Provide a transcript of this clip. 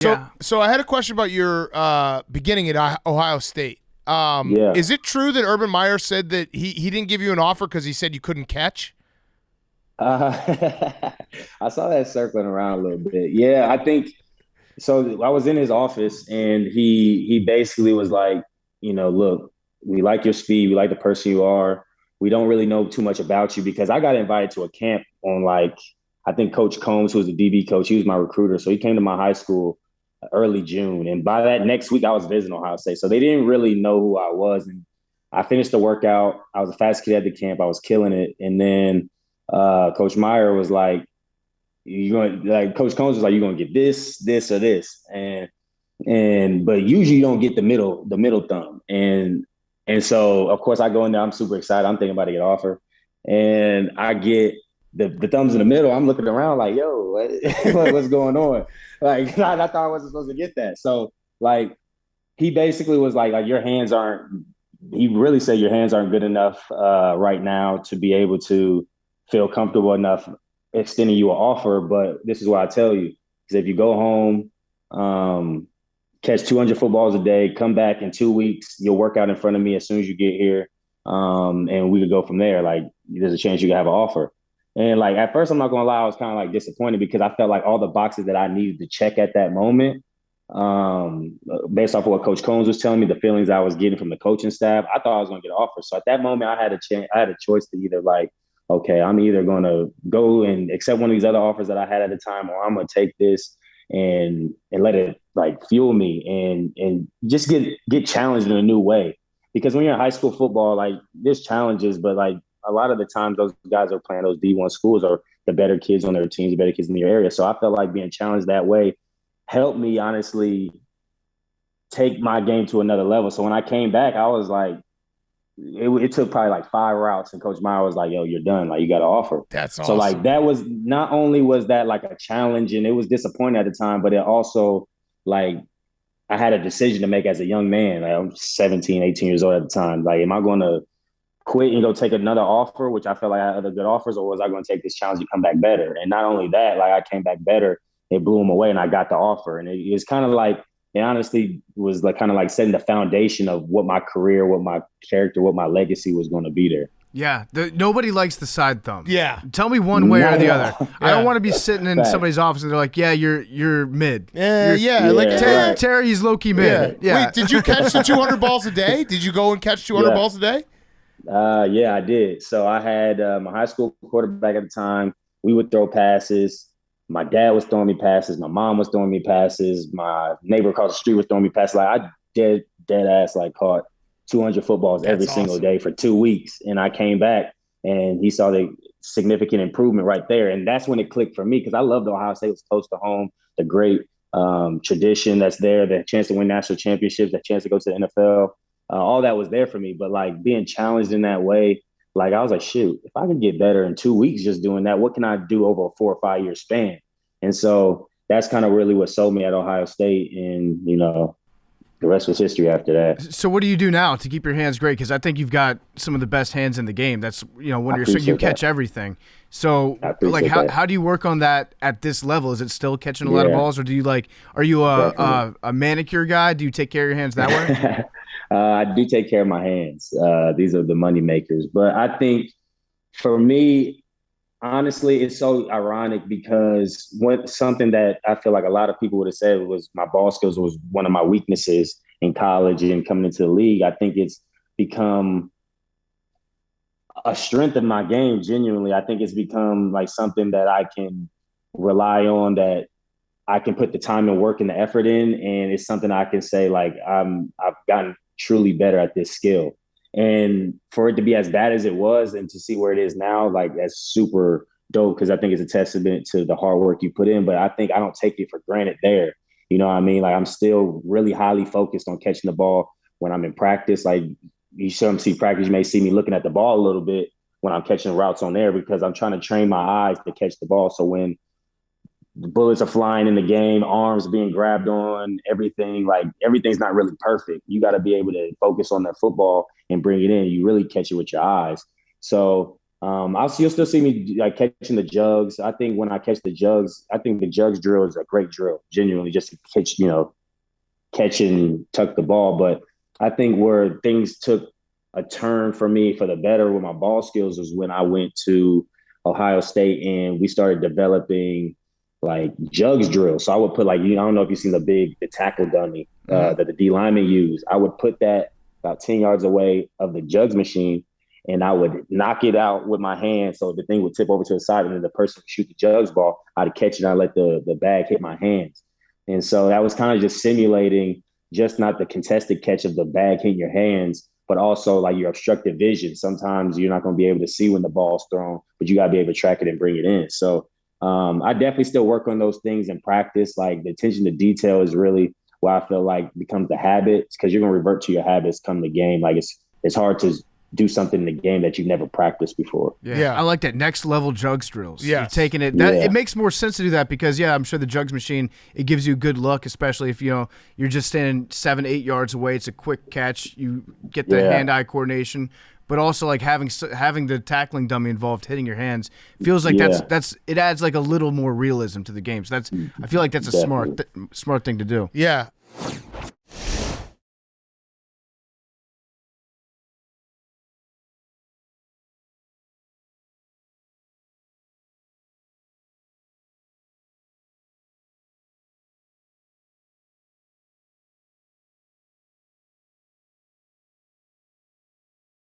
So I had a question about your beginning at Ohio State. Yeah. Is it true that Urban Meyer said that he didn't give you an offer because he said you couldn't catch? Uh, I saw that circling around a little bit. Yeah, I think so. I was in his office and he basically was like, look, we like your speed, we like the person you are. We don't really know too much about you because I got invited to a camp on like I think Coach Combs, who was the DB coach, he was my recruiter. So he came to my high school early June. And by that next week I was visiting Ohio State. So they didn't really know who I was. And I finished the workout. I was the fastest kid at the camp. I was killing it. And then Coach Meyer was like, you're going like Coach Combs was like, you're gonna get this, or this. But usually you don't get the middle thumb. And so of course I go in there, I'm super excited. I'm thinking about to get an offer. And I get the thumbs in the middle. I'm looking around like, yo, what's going on? Like I thought I wasn't supposed to get that. So like he basically was like your hands aren't he really said your hands aren't good enough right now to be able to feel comfortable enough extending you an offer. But this is what I tell you: because if you go home, catch 200 footballs a day, come back in 2 weeks, you'll work out in front of me as soon as you get here, and we could go from there. Like there's a chance you could have an offer. And like at first, I'm not gonna lie, I was kind of like disappointed because I felt like all the boxes that I needed to check at that moment, based off of what Coach Combs was telling me, the feelings I was getting from the coaching staff, I thought I was gonna get an offer. So at that moment, I had a chance. I had a choice to either like, okay, I'm either gonna go and accept one of these other offers that I had at the time, or I'm gonna take this and let it like fuel me and just get challenged in a new way. Because when you're in high school football, like there's challenges, but like a lot of the times those guys are playing those D1 schools are the better kids on their teams, the better kids in your area. So I felt like being challenged that way helped me honestly take my game to another level. So when I came back, I was like, it took probably like 5 routes, and Coach Meyer was like, "Yo, you're done. Like, you got to offer." That's So like awesome. that was not only was that like a challenge, and it was disappointing at the time, but it also like I had a decision to make as a young man. Like, I'm 17, 18 years old at the time. Like, am I going to quit and go take another offer, which I felt like I had other good offers, or was I going to take this challenge and come back better? And not only that, like I came back better, it blew them away, and I got the offer. And it was kind of like it honestly was like kind of like setting the foundation of what my career, what my character, what my legacy was going to be there. Yeah, nobody likes the side thumb. Yeah. Tell me one way or Not the at other. all. I don't Yeah. want to be sitting in Facts. somebody's office and they're like, "Yeah, you're mid." You're, Yeah, like Yeah, right. Terry's low key mid. Yeah. Wait, did you catch the 200 balls a day? Did you go and catch 200 Yeah. balls a day? Yeah, I did. So I had my high school quarterback at the time. We would throw passes. My dad was throwing me passes. My mom was throwing me passes. My neighbor across the street was throwing me passes. Like I dead ass like caught 200 footballs every That's single awesome. day for 2 weeks. And I came back and he saw the significant improvement right there. And that's when it clicked for me because I loved Ohio State. It was close to home, the great tradition that's there, the chance to win national championships, the chance to go to the NFL. All that was there for me. But like being challenged in that way, like I was like, shoot, if I could get better in 2 weeks just doing that, what can I do over a 4 or 5 year span? And so that's kind of really what sold me at Ohio State. And, the rest was history after that. So what do you do now to keep your hands great? Because I think you've got some of the best hands in the game. That's when I you appreciate catch that. everything. So I like appreciate that. how do you work on that at this level? Is it still catching a lot of Yeah, balls, or do you are you definitely. a manicure guy? Do you take care of your hands that way? I do take care of my hands. These are the money makers. But I think for me, honestly, it's so ironic because what something that I feel like a lot of people would have said was my ball skills was one of my weaknesses in college and coming into the league. I think it's become a strength of my game. Genuinely, I think it's become like something that I can rely on, that I can put the time and work and the effort in, and it's something I can say like I've gotten truly better at this skill. And for it to be as bad as it was, and to see where it is now, like that's super dope because I think it's a testament to the hard work you put in. But I think I don't take it for granted there. You know what I mean? Like I'm still really highly focused on catching the ball when I'm in practice. Like you some see practice, you may see me looking at the ball a little bit when I'm catching routes on there because I'm trying to train my eyes to catch the ball. So when the bullets are flying in the game, arms being grabbed on, everything like everything's not really perfect. You got to be able to focus on that football and bring it in. You really catch it with your eyes. So You'll still see me like catching the jugs. I think when I catch the jugs, I think the jugs drill is a great drill, genuinely, just to catch and tuck the ball. But I think where things took a turn for me for the better with my ball skills was when I went to Ohio State and we started developing like jugs drills. So I would put I don't know if you've seen the tackle dummy that the D linemen use. I would put that about 10 yards away of the jugs machine, and I would knock it out with my hand so the thing would tip over to the side, and then the person would shoot the jugs ball. I'd catch it and I'd let the bag hit my hands. And so that was kind of just simulating just not the contested catch of the bag hitting your hands, but also like your obstructive vision. Sometimes you're not going to be able to see when the ball's thrown, but you got to be able to track it and bring it in. So I definitely still work on those things in practice. Like the attention to detail is really what I feel like becomes the habit, because you're going to revert to your habits come the game. Like it's hard to do something in the game that you've never practiced before. Yeah. I like that next level jugs drills. Yeah. You're taking it. It makes more sense to do that because, I'm sure the jugs machine, it gives you good luck, especially if, you're just standing 7-8 yards away. It's a quick catch. You get the hand-eye coordination. But also like having the tackling dummy involved, hitting your hands, feels like that's it adds like a little more realism to the game. So I feel like that's a smart thing to do. Yeah.